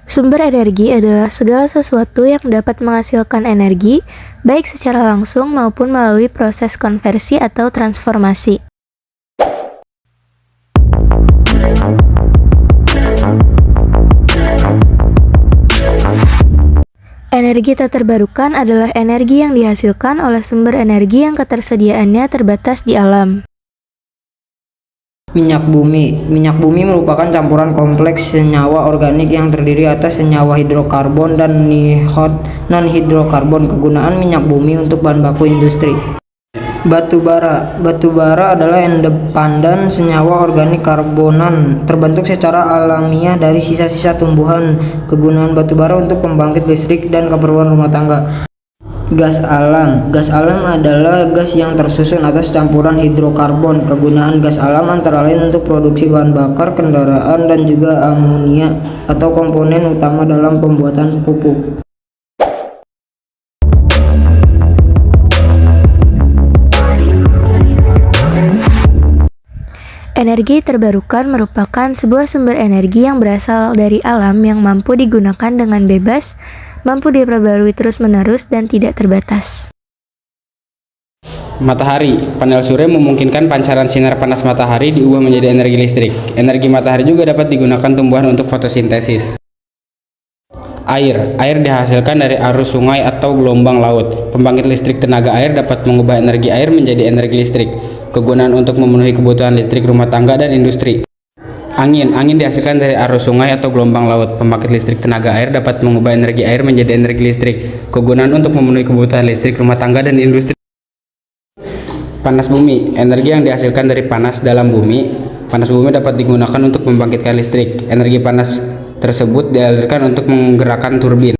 Sumber energi adalah segala sesuatu yang dapat menghasilkan energi, baik secara langsung maupun melalui proses konversi atau transformasi. Energi tak terbarukan adalah energi yang dihasilkan oleh sumber energi yang ketersediaannya terbatas di alam. Minyak bumi. Minyak bumi merupakan campuran kompleks senyawa organik yang terdiri atas senyawa hidrokarbon dan non-hidrokarbon. Kegunaan minyak bumi untuk bahan baku industri. Batu bara. Batu bara adalah endepandan senyawa organik karbonan terbentuk secara alamiah dari sisa-sisa tumbuhan. Kegunaan batu bara untuk pembangkit listrik dan keperluan rumah tangga. Gas alam. Gas alam adalah gas yang tersusun atas campuran hidrokarbon. Kegunaan gas alam antara lain untuk produksi bahan bakar kendaraan dan juga amonia atau komponen utama dalam pembuatan pupuk. Energi terbarukan merupakan sebuah sumber energi yang berasal dari alam yang mampu digunakan dengan bebas, mampu diperbarui terus-menerus dan tidak terbatas. Matahari. Panel surya memungkinkan pancaran sinar panas matahari diubah menjadi energi listrik. Energi matahari juga dapat digunakan tumbuhan untuk fotosintesis. Air. Air dihasilkan dari arus sungai atau gelombang laut. Pembangkit listrik tenaga air dapat mengubah energi air menjadi energi listrik. Kegunaan untuk memenuhi kebutuhan listrik rumah tangga dan industri. Angin. Angin dihasilkan dari arus sungai atau gelombang laut. Pembangkit listrik tenaga air dapat mengubah energi air menjadi energi listrik. Kegunaan untuk memenuhi kebutuhan listrik rumah tangga dan industri. Panas bumi. Energi yang dihasilkan dari panas dalam bumi. Panas bumi dapat digunakan untuk membangkitkan listrik. Energi panas tersebut dialirkan untuk menggerakkan turbin.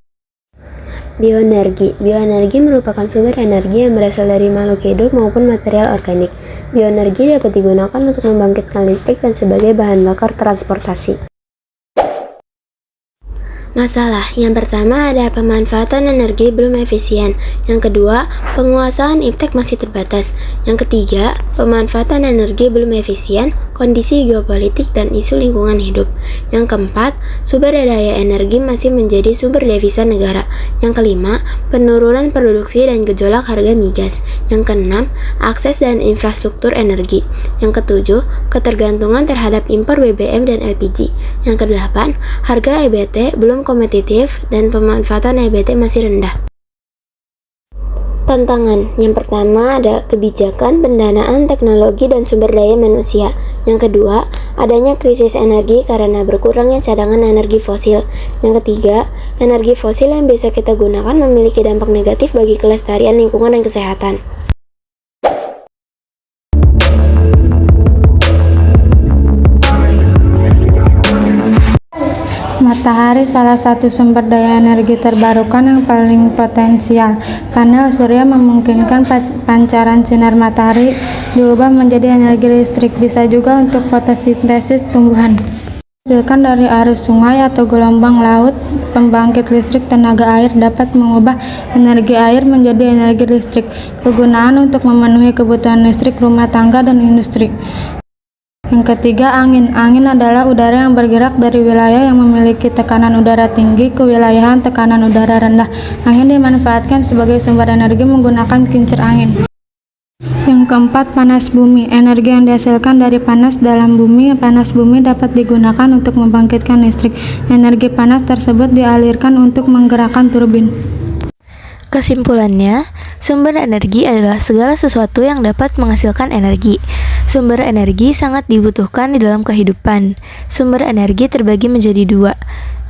Bioenergi. Bioenergi merupakan sumber energi yang berasal dari makhluk hidup maupun material organik. Bioenergi dapat digunakan untuk membangkitkan listrik dan sebagai bahan bakar transportasi. Masalah. Yang pertama ada pemanfaatan energi belum efisien. Yang kedua, penguasaan iptek masih terbatas. Yang ketiga, pemanfaatan energi belum efisien, kondisi geopolitik dan isu lingkungan hidup. Yang keempat, sumber daya energi masih menjadi sumber devisa negara. Yang kelima, penurunan produksi dan gejolak harga migas. Yang keenam, akses dan infrastruktur energi. Yang ketujuh, ketergantungan terhadap impor BBM dan LPG. Yang kedelapan, harga EBT belum kompetitif dan pemanfaatan EBT masih rendah. Tantangan. Yang pertama ada kebijakan, pendanaan, teknologi, dan sumber daya manusia. Yang kedua, adanya krisis energi karena berkurangnya cadangan energi fosil. Yang ketiga, energi fosil yang bisa kita gunakan memiliki dampak negatif bagi kelestarian lingkungan dan kesehatan. Matahari salah satu sumber daya energi terbarukan yang paling potensial. Panel surya memungkinkan pancaran sinar matahari diubah menjadi energi listrik, bisa juga untuk fotosintesis tumbuhan. Dihasilkan dari arus sungai atau gelombang laut. Pembangkit listrik tenaga air dapat mengubah energi air menjadi energi listrik. Kegunaan untuk memenuhi kebutuhan listrik rumah tangga dan industri. Yang ketiga, angin. Angin adalah udara yang bergerak dari wilayah yang memiliki tekanan udara tinggi ke wilayahan tekanan udara rendah. Angin dimanfaatkan sebagai sumber energi menggunakan kincir angin. Yang keempat, panas bumi. Energi yang dihasilkan dari panas dalam bumi. Panas bumi dapat digunakan untuk membangkitkan listrik. Energi panas tersebut dialirkan untuk menggerakkan turbin. Kesimpulannya, sumber energi adalah segala sesuatu yang dapat menghasilkan energi. Sumber energi sangat dibutuhkan di dalam kehidupan. Sumber energi terbagi menjadi dua.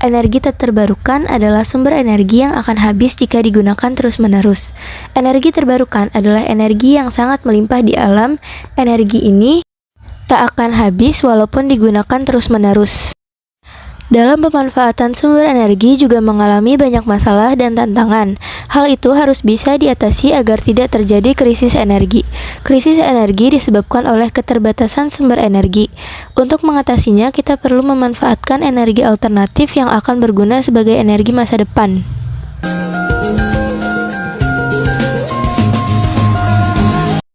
Energi tak terbarukan adalah sumber energi yang akan habis jika digunakan terus-menerus. Energi terbarukan adalah energi yang sangat melimpah di alam. Energi ini tak akan habis walaupun digunakan terus-menerus. Dalam pemanfaatan sumber energi juga mengalami banyak masalah dan tantangan. Hal itu harus bisa diatasi agar tidak terjadi krisis energi. Krisis energi disebabkan oleh keterbatasan sumber energi. Untuk mengatasinya, kita perlu memanfaatkan energi alternatif yang akan berguna sebagai energi masa depan.